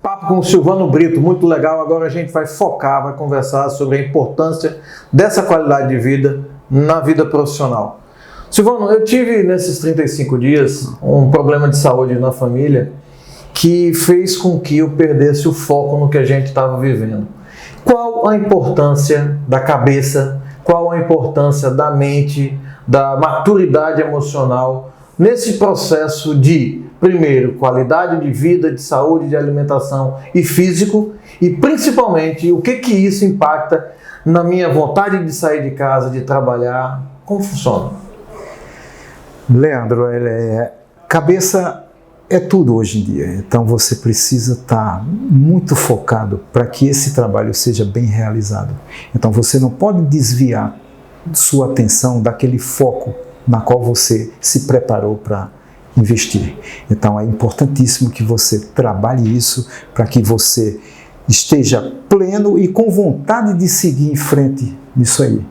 Papo com o Silvano Brito, muito legal. Agora a gente vai focar, vai conversar sobre a importância dessa qualidade de vida na vida profissional. Silvano, eu tive nesses 35 dias um problema de saúde na família que fez com que eu perdesse o foco no que a gente estava vivendo. Qual a importância da cabeça, qual a importância da mente, da maturidade emocional nesse processo de, primeiro, qualidade de vida, de saúde, de alimentação e físico, e principalmente o que isso impacta na minha vontade de sair de casa, de trabalhar? Como funciona? Leandro, cabeça é tudo hoje em dia, então você precisa estar muito focado para que esse trabalho seja bem realizado. Então você não pode desviar sua atenção daquele foco na qual você se preparou para investir. Então é importantíssimo que você trabalhe isso para que você esteja pleno e com vontade de seguir em frente nisso aí.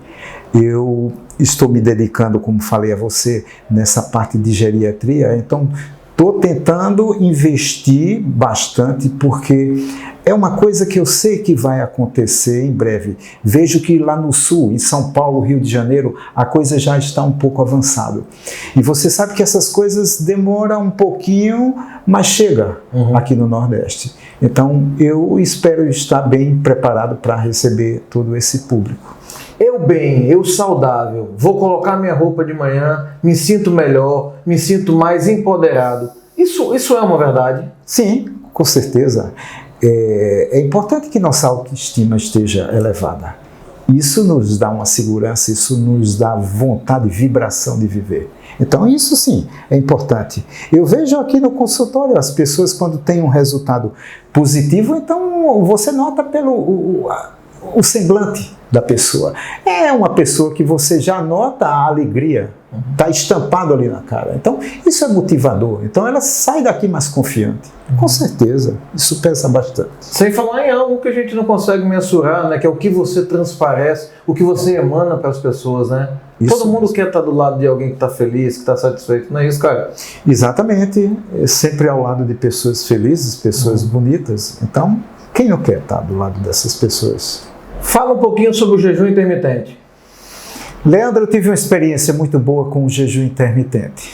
Eu estou me dedicando, como falei a você, nessa parte de geriatria, então estou tentando investir bastante porque é uma coisa que eu sei que vai acontecer em breve. Vejo que lá no sul, em São Paulo, Rio de Janeiro, a coisa já está um pouco avançada. E você sabe que essas coisas demoram um pouquinho, mas chega aqui no Nordeste. Então eu espero estar bem preparado para receber todo esse público. Eu saudável, vou colocar minha roupa de manhã, me sinto melhor, me sinto mais empoderado. Isso é uma verdade? Sim, com certeza. É importante que nossa autoestima esteja elevada. Isso nos dá uma segurança, isso nos dá vontade, vibração de viver. Então isso sim, é importante. Eu vejo aqui no consultório as pessoas quando têm um resultado positivo, então você nota pelo o semblante da pessoa. É uma pessoa que você já nota a alegria, está estampado ali na cara. Então, isso é motivador. Então, ela sai daqui mais confiante. Com certeza, isso pesa bastante. Sem falar em algo que a gente não consegue mensurar, né? Que é o que você transparece, o que você emana para as pessoas, né? Isso. Todo mundo quer estar do lado de alguém que está feliz, que está satisfeito, não é isso, cara? Exatamente. É sempre ao lado de pessoas felizes, pessoas bonitas. Então, quem não quer estar do lado dessas pessoas? Fala um pouquinho sobre o jejum intermitente. Leandro, eu tive uma experiência muito boa com o jejum intermitente.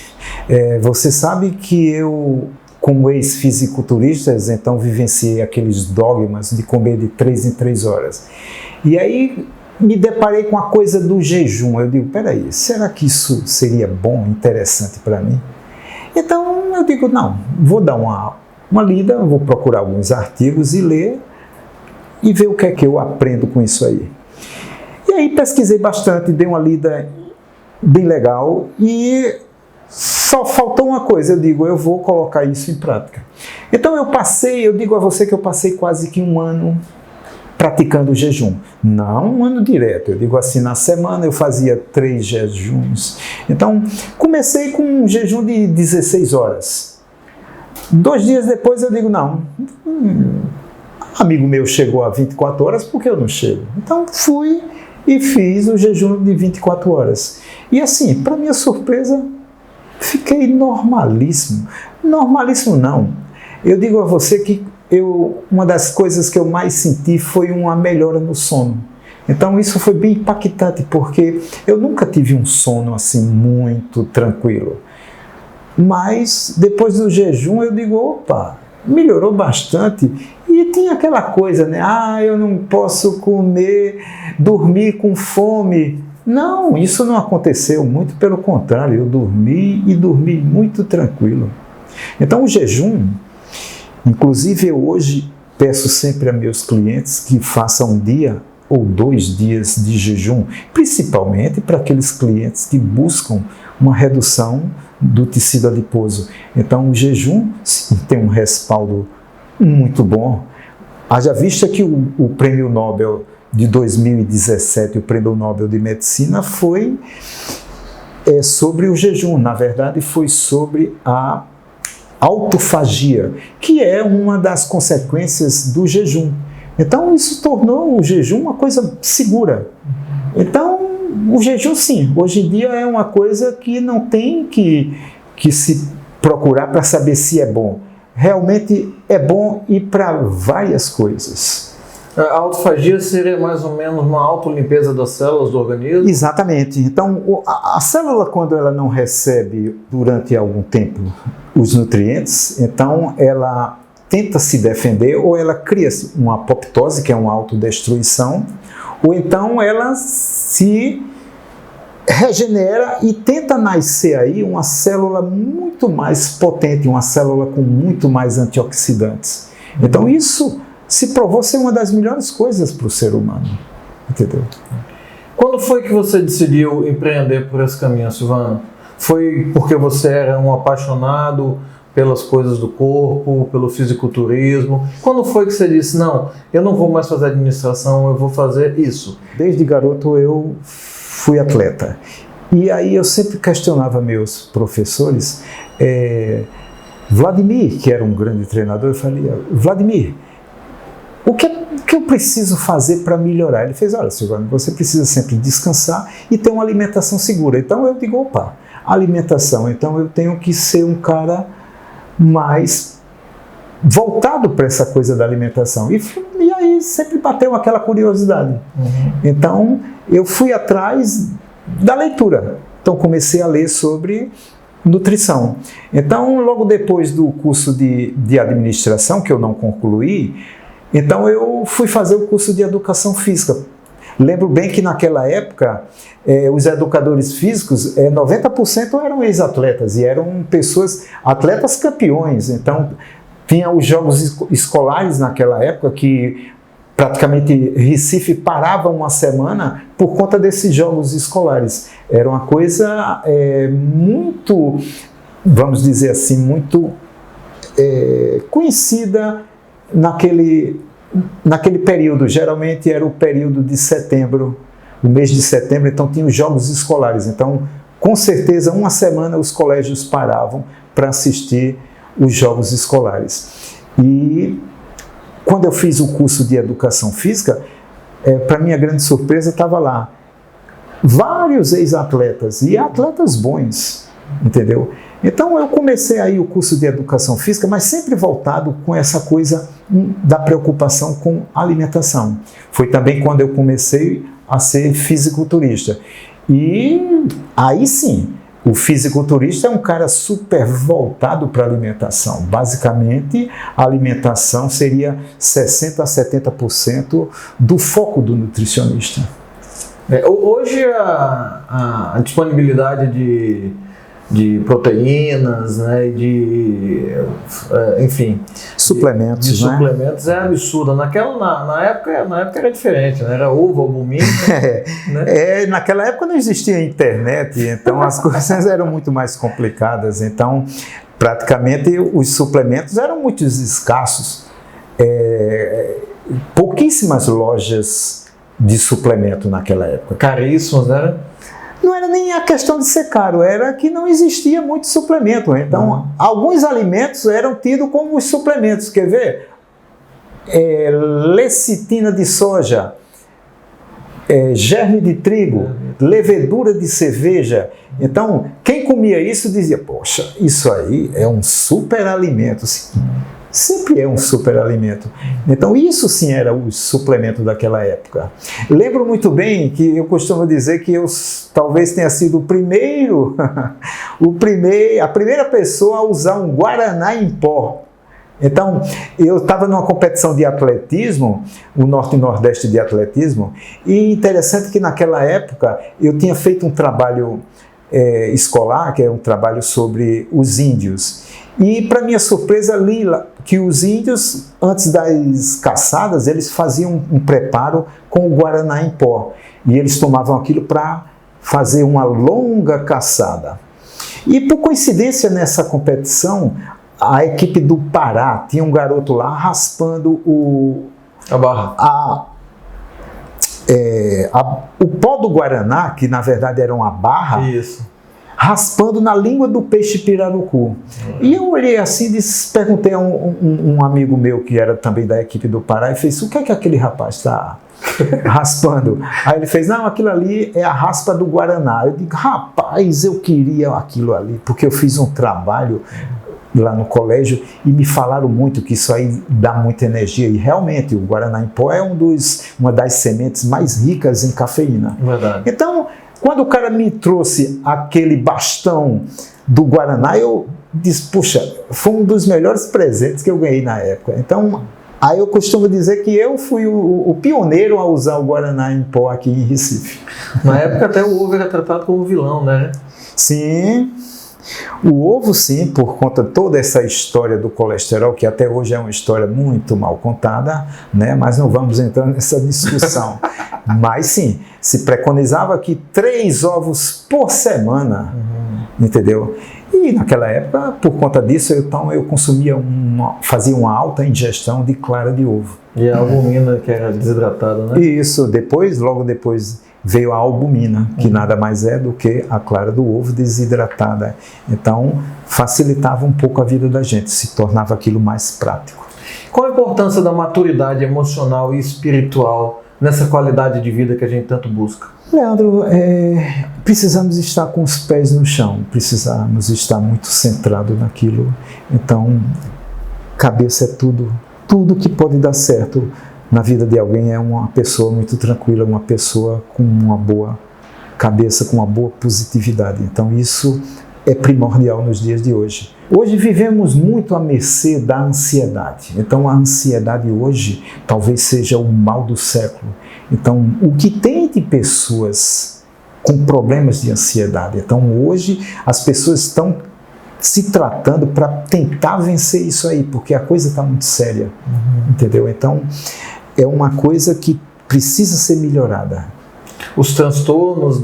Você sabe que eu, como ex-fisiculturista, então vivenciei aqueles dogmas de comer de 3 em 3 horas. E aí me deparei com a coisa do jejum. Eu digo, peraí, será que isso seria bom, interessante para mim? Então eu digo, não, vou dar uma lida, vou procurar alguns artigos e ler e ver o que é que eu aprendo com isso aí. E aí pesquisei bastante, dei uma lida bem legal e só faltou uma coisa, eu digo, eu vou colocar isso em prática. Então eu digo a você que eu passei quase que 1 ano praticando o jejum. Não 1 ano direto, eu digo assim, na semana eu fazia 3 jejuns. Então comecei com um jejum de 16 horas. 2 dias depois eu digo, não, amigo meu chegou a 24 horas, por que eu não chego? Então fui e fiz o jejum de 24 horas. E assim, para minha surpresa, fiquei normalíssimo. Normalíssimo não. Eu digo a você que uma das coisas que eu mais senti foi uma melhora no sono. Então isso foi bem impactante, porque eu nunca tive um sono assim muito tranquilo. Mas depois do jejum eu digo, opa, melhorou bastante. E tinha aquela coisa, né? Eu não posso dormir com fome. Não, isso não aconteceu, muito pelo contrário, eu dormi muito tranquilo. Então o jejum, inclusive eu hoje peço sempre a meus clientes que façam 1 dia ou 2 dias de jejum, principalmente para aqueles clientes que buscam uma redução do tecido adiposo. Então o jejum tem um respaldo muito bom. Haja vista que o Prêmio Nobel de 2017, o Prêmio Nobel de Medicina, foi sobre o jejum. Na verdade, foi sobre a autofagia, que é uma das consequências do jejum. Então, isso tornou o jejum uma coisa segura. Então, o jejum, sim, hoje em dia é uma coisa que não tem que se procurar para saber se é bom. Realmente é bom ir para várias coisas. A autofagia seria mais ou menos uma autolimpeza das células do organismo? Exatamente. Então, a célula, quando ela não recebe durante algum tempo os nutrientes, então ela tenta se defender, ou ela cria uma apoptose, que é uma autodestruição, ou então ela se regenera e tenta nascer aí uma célula muito mais potente, uma célula com muito mais antioxidantes. Então isso se provou ser uma das melhores coisas para o ser humano, entendeu? Quando foi que você decidiu empreender por esse caminho, Silvano? Foi porque você era um apaixonado pelas coisas do corpo, pelo fisiculturismo? Quando foi que você disse, não, eu não vou mais fazer administração, eu vou fazer isso? Desde garoto eu fui atleta. E aí eu sempre questionava meus professores. Vladimir, que era um grande treinador, eu falei, Vladimir, o que eu preciso fazer para melhorar? Ele fez, olha, Silvano, você precisa sempre descansar e ter uma alimentação segura. Então eu digo, opa, alimentação, então eu tenho que ser um cara mais voltado para essa coisa da alimentação. E aí sempre bateu aquela curiosidade. Então eu fui atrás da leitura. Então comecei a ler sobre nutrição. Então logo depois do curso de administração, que eu não concluí, então eu fui fazer o curso de educação física. Lembro bem que naquela época os educadores físicos, 90% eram ex-atletas e eram atletas campeões. Então tinha os jogos escolares naquela época que praticamente Recife parava uma semana por conta desses jogos escolares. Era uma coisa muito, vamos dizer assim, muito conhecida naquele período. Geralmente era o período de setembro, o mês de setembro, então tinha os jogos escolares. Então, com certeza, uma semana os colégios paravam para assistir os jogos escolares. E quando eu fiz o curso de educação física, para minha grande surpresa, estava lá vários ex-atletas e atletas bons, entendeu? Então eu comecei aí o curso de educação física, mas sempre voltado com essa coisa da preocupação com alimentação. Foi também quando eu comecei a ser fisiculturista. E aí sim, o fisiculturista é um cara super voltado para a alimentação. Basicamente, a alimentação seria 60% a 70% do foco do nutricionista. Hoje a disponibilidade de proteínas, né, enfim, suplementos, de suplementos é absurda. Na época era diferente, né? Era ovo, albumina. Né? Naquela época não existia internet, então as coisas eram muito mais complicadas. Então, praticamente os suplementos eram muito escassos. Pouquíssimas lojas de suplemento naquela época. Caríssimos, né? Não era nem a questão de ser caro, era que não existia muito suplemento. Então, alguns alimentos eram tidos como os suplementos. Quer ver? Lecitina de soja, germe de trigo, levedura de cerveja. Então, quem comia isso dizia, poxa, isso aí é um superalimento. Sempre é um superalimento. Então, isso sim era o suplemento daquela época. Lembro muito bem que eu costumo dizer que eu talvez tenha sido a primeira pessoa a usar um guaraná em pó. Então, eu estava numa competição de atletismo, o Norte e Nordeste de atletismo, e interessante que naquela época eu tinha feito um trabalho escolar, que é um trabalho sobre os índios. E, para minha surpresa, li que os índios, antes das caçadas, eles faziam um preparo com o guaraná em pó. E eles tomavam aquilo para fazer uma longa caçada. E, por coincidência, nessa competição, a equipe do Pará tinha um garoto lá raspando a barra. O pó do guaraná, que na verdade era uma barra, isso, raspando na língua do peixe pirarucu. E eu olhei assim e perguntei a um amigo meu que era também da equipe do Pará e fez, o que é que aquele rapaz está raspando. Aí ele fez, não, aquilo ali é a raspa do Guaraná. Eu digo, rapaz, eu queria aquilo ali, porque eu fiz um trabalho lá no colégio e me falaram muito que isso aí dá muita energia. E realmente o Guaraná em pó é uma das sementes mais ricas em cafeína. Verdade. Então, quando o cara me trouxe aquele bastão do Guaraná, eu disse, puxa, foi um dos melhores presentes que eu ganhei na época. Então, aí eu costumo dizer que eu fui o pioneiro a usar o Guaraná em pó aqui em Recife. Na época até o ovo era tratado como vilão, né? Sim, o ovo sim, por conta de toda essa história do colesterol, que até hoje é uma história muito mal contada, né? Mas não vamos entrar nessa discussão. Mas sim, se preconizava que 3 ovos por semana, entendeu? E naquela época, por conta disso, então eu consumia fazia uma alta ingestão de clara de ovo. E a albumina que era desidratada, né? Isso, logo depois veio a albumina, que nada mais é do que a clara do ovo desidratada. Então, facilitava um pouco a vida da gente, se tornava aquilo mais prático. Qual a importância da maturidade emocional e espiritual nessa qualidade de vida que a gente tanto busca? Leandro, precisamos estar com os pés no chão, precisamos estar muito centrado naquilo. Então, cabeça é tudo. Tudo que pode dar certo na vida de alguém é uma pessoa muito tranquila, uma pessoa com uma boa cabeça, com uma boa positividade. Então, isso é primordial nos dias de hoje. Hoje vivemos muito à mercê da ansiedade. Então, a ansiedade hoje talvez seja o mal do século. Então, o que tem de pessoas com problemas de ansiedade? Então, hoje as pessoas estão se tratando para tentar vencer isso aí, porque a coisa está muito séria, entendeu? Então, é uma coisa que precisa ser melhorada. Os transtornos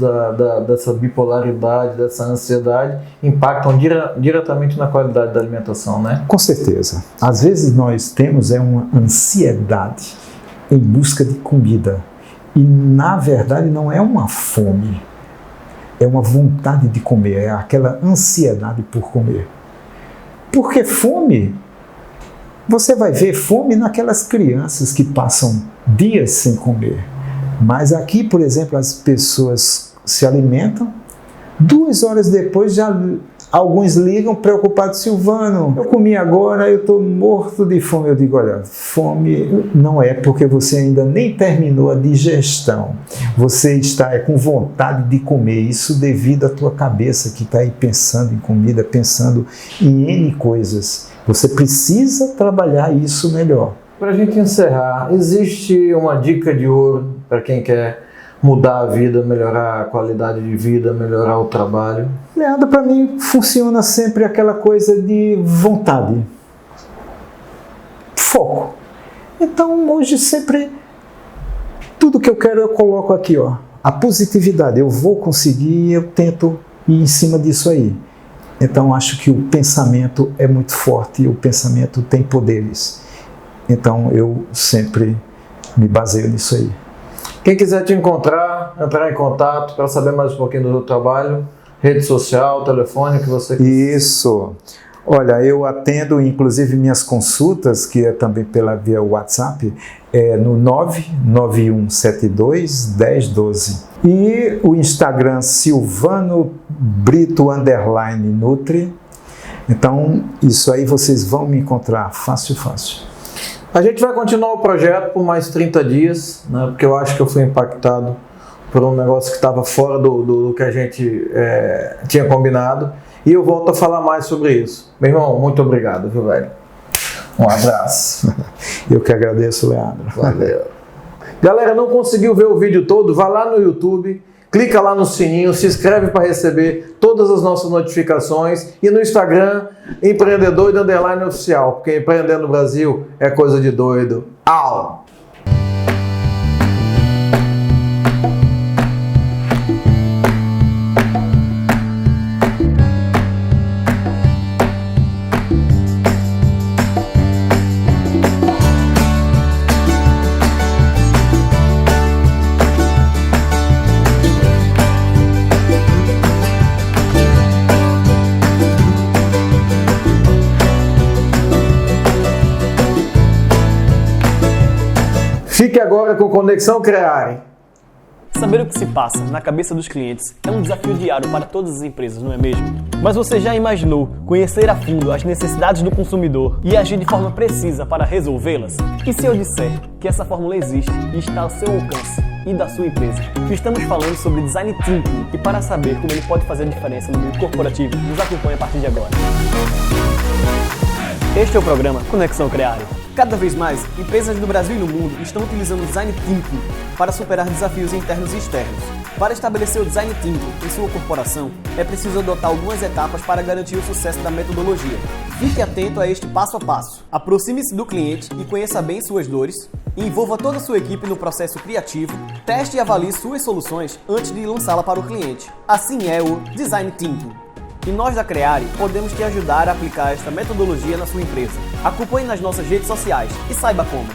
dessa bipolaridade, dessa ansiedade, impactam diretamente na qualidade da alimentação, né? Com certeza. Às vezes nós temos uma ansiedade em busca de comida. E, na verdade, não é uma fome. É uma vontade de comer, é aquela ansiedade por comer. Porque fome, você vai ver fome naquelas crianças que passam dias sem comer. Mas aqui, por exemplo, as pessoas se alimentam, 2 horas depois já alguns ligam preocupados, Silvano, eu comi agora, eu estou morto de fome. Eu digo, olha, fome não é porque você ainda nem terminou a digestão. Você está com vontade de comer, isso devido à tua cabeça que está aí pensando em comida, pensando em N coisas. Você precisa trabalhar isso melhor. Para a gente encerrar, existe uma dica de ouro para quem quer mudar a vida, melhorar a qualidade de vida, melhorar o trabalho? Leandro, para mim funciona sempre aquela coisa de vontade, foco. Então hoje sempre tudo que eu quero eu coloco aqui, ó, a positividade. Eu vou conseguir, eu tento ir em cima disso aí. Então acho que o pensamento é muito forte e o pensamento tem poderes. Então eu sempre me baseio nisso aí. Quem quiser te encontrar, entrar em contato para saber mais um pouquinho do seu trabalho, rede social, telefone, que você quiser. Isso. Olha, eu atendo inclusive minhas consultas, que é também via WhatsApp, no 991721012. E o Instagram Silvano Brito _Nutri. Então, isso aí vocês vão me encontrar fácil. A gente vai continuar o projeto por mais 30 dias, né, porque eu acho que eu fui impactado por um negócio que estava fora do que a gente tinha combinado. E eu volto a falar mais sobre isso. Meu irmão, muito obrigado, viu, velho? Um abraço. Eu que agradeço, Leandro. Valeu. Galera, não conseguiu ver o vídeo todo? Vá lá no YouTube, clica lá no sininho, se inscreve para receber todas as nossas notificações. E no Instagram, empreendedor_oficial, porque empreender no Brasil é coisa de doido. Au! Fique agora com Conexão Creare. Saber o que se passa na cabeça dos clientes é um desafio diário para todas as empresas, não é mesmo? Mas você já imaginou conhecer a fundo as necessidades do consumidor e agir de forma precisa para resolvê-las? E se eu disser que essa fórmula existe e está ao seu alcance e da sua empresa? Estamos falando sobre Design Thinking e para saber como ele pode fazer a diferença no mundo corporativo, nos acompanhe a partir de agora. Este é o programa Conexão Creare. Cada vez mais, empresas do Brasil e no mundo estão utilizando o Design Thinking para superar desafios internos e externos. Para estabelecer o Design Thinking em sua corporação, é preciso adotar algumas etapas para garantir o sucesso da metodologia. Fique atento a este passo a passo. Aproxime-se do cliente e conheça bem suas dores. Envolva toda a sua equipe no processo criativo. Teste e avalie suas soluções antes de lançá-la para o cliente. Assim é o Design Thinking. E nós da Creare podemos te ajudar a aplicar esta metodologia na sua empresa. Acompanhe nas nossas redes sociais e saiba como.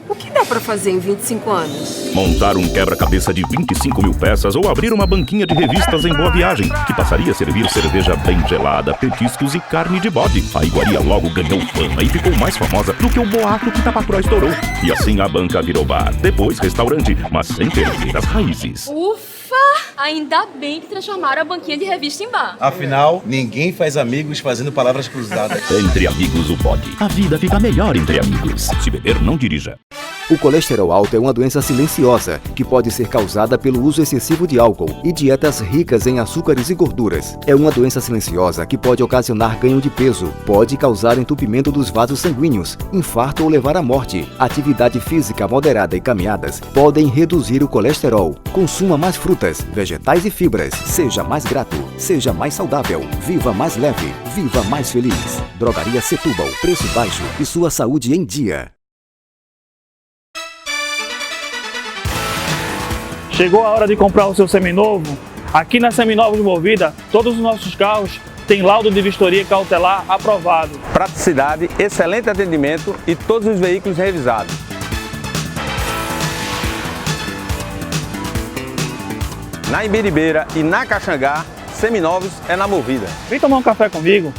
O que dá pra fazer em 25 anos? Montar um quebra-cabeça de 25 mil peças ou abrir uma banquinha de revistas em Boa Viagem, que passaria a servir cerveja bem gelada, petiscos e carne de bode. A iguaria logo ganhou fama e ficou mais famosa do que o boato que Tapacuró estourou. E assim a banca virou bar, depois restaurante, mas sem perder as raízes. Ufa! Ainda bem que transformaram a banquinha de revista em bar. Afinal, ninguém faz amigos fazendo palavras cruzadas. Entre amigos o pode. A vida fica melhor entre amigos. Se beber, não dirija. O colesterol alto é uma doença silenciosa que pode ser causada pelo uso excessivo de álcool e dietas ricas em açúcares e gorduras. É uma doença silenciosa que pode ocasionar ganho de peso, pode causar entupimento dos vasos sanguíneos, infarto ou levar à morte. Atividade física moderada e caminhadas podem reduzir o colesterol. Consuma mais frutas, vegetais e fibras. Seja mais grato, seja mais saudável, viva mais leve, viva mais feliz. Drogaria Setúbal, preço baixo e sua saúde em dia. Chegou a hora de comprar o seu seminovo? Aqui na Seminovos Movida, todos os nossos carros têm laudo de vistoria cautelar aprovado. Praticidade, excelente atendimento e todos os veículos revisados. Na Imbiribeira e na Caxangá, Seminovos é na Movida. Vem tomar um café comigo.